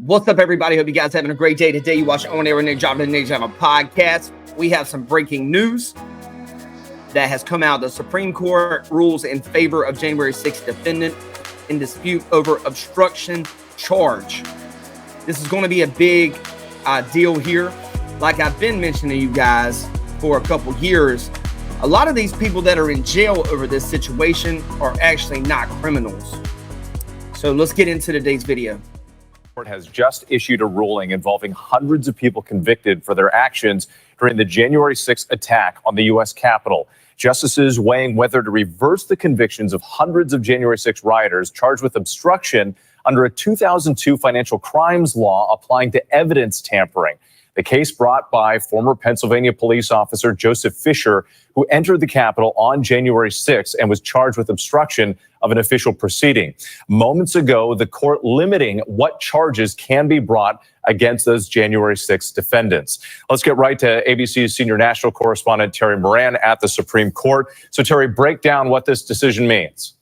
What's up, everybody? Hope you guys having a great day today. You watch On Air with Nick Job and Nick Job podcast. We have some breaking news that has come out. The Supreme Court rules in favor of January 6th defendant in dispute over obstruction charge. This is going to be a big deal here. Like I've been mentioning to you guys for a couple years, a lot of these people that are in jail over this situation are actually not criminals. So let's get into today's video. Court has just issued a ruling involving hundreds of people convicted for their actions during the January 6th attack on the U.S. Capitol. Justices weighing whether to reverse the convictions of hundreds of January 6 rioters charged with obstruction under a 2002 financial crimes law applying to evidence tampering. The case brought by former Pennsylvania police officer Joseph Fischer, who entered the Capitol on January 6th and was charged with obstruction of an official proceeding. Moments ago, the court limiting what charges can be brought against those January 6th defendants. Let's get right to ABC's senior national correspondent Terry Moran at the Supreme Court. So, Terry, break down what this decision means.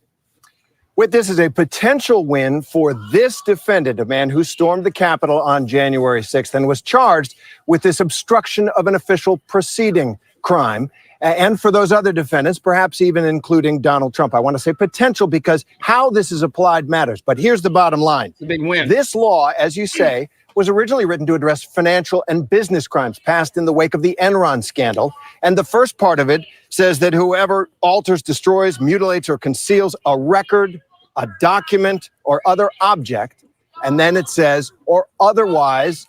This is a potential win for this defendant, a man who stormed the Capitol on January 6th and was charged with this obstruction of an official proceeding crime. And for those other defendants, perhaps even including Donald Trump. I want to say potential because how this is applied matters. But here's the bottom line. It's a big win. This law, as you say, was originally written to address financial and business crimes passed in the wake of the Enron scandal. And the first part of it says that whoever alters, destroys, mutilates, or conceals a record, a document, or other object, and then it says, or otherwise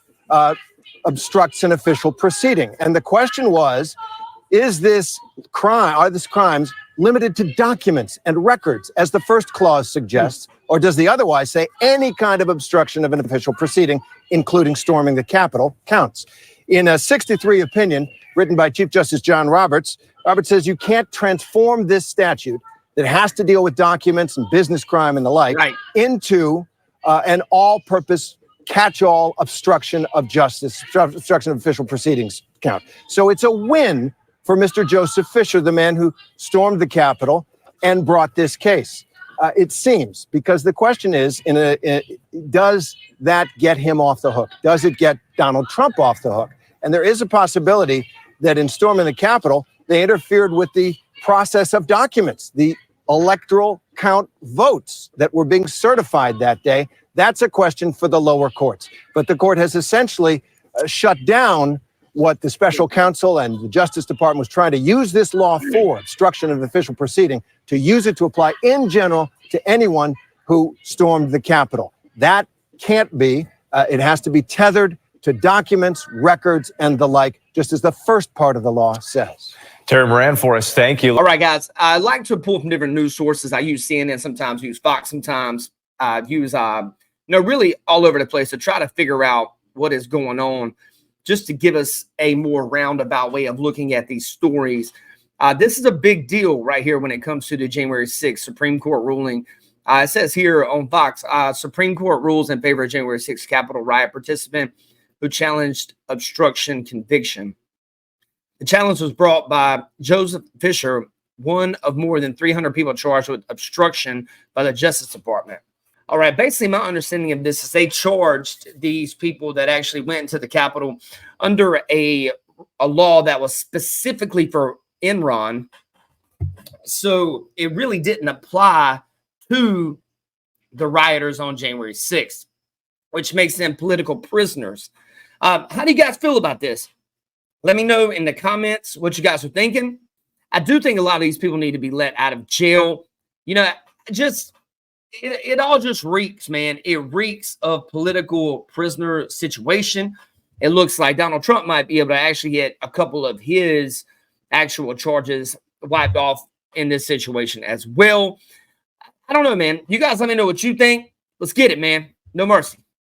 obstructs an official proceeding. And the question was, is this crime, are these crimes limited to documents and records, as the first clause suggests, or does the otherwise say any kind of obstruction of an official proceeding, including storming the Capitol, counts? In a 63 opinion written by Chief Justice John Roberts, Roberts says you can't transform this statute that has to deal with documents and business crime and the like into an all-purpose catch-all obstruction of justice, obstruction of official proceedings count. So it's a win for Mr. Joseph Fischer, the man who stormed the Capitol and brought this case. It seems, because the question is, does that get him off the hook? Does it get Donald Trump off the hook? And there is a possibility that in storming the Capitol, they interfered with the process of documents, the electoral count votes that were being certified that day. That's a question for the lower courts. But the court has essentially shut down what the special counsel and the Justice Department was trying to use this law for, obstruction of official proceeding, to use it to apply in general to anyone who stormed the Capitol. That can't be. It has to be tethered to documents, records, and the like, just as the first part of the law says. Terry Moran for us. Thank you. All right, guys. I like to pull from different news sources. I use CNN, sometimes use Fox, sometimes use, really all over the place to try to figure out what is going on, just to give us a more roundabout way of looking at these stories. This is a big deal right here when it comes to the January 6th Supreme Court ruling. It says here on Fox, Supreme Court rules in favor of January 6th Capitol riot participant who challenged obstruction conviction. The challenge was brought by Joseph Fischer, one of more than 300 people charged with obstruction by the Justice Department. All right, basically my understanding of this is they charged these people that actually went into the Capitol under a law that was specifically for Enron. So it really didn't apply to the rioters on January 6th, which makes them political prisoners. How do you guys feel about this? Let me know in the comments what you guys are thinking. I do think a lot of these people need to be let out of jail. It all just reeks, man. It reeks of political prisoner situation. It looks like Donald Trump might be able to actually get a couple of his actual charges wiped off in this situation as well. I don't know, man. You guys let me know what you think. Let's get it, man. No mercy.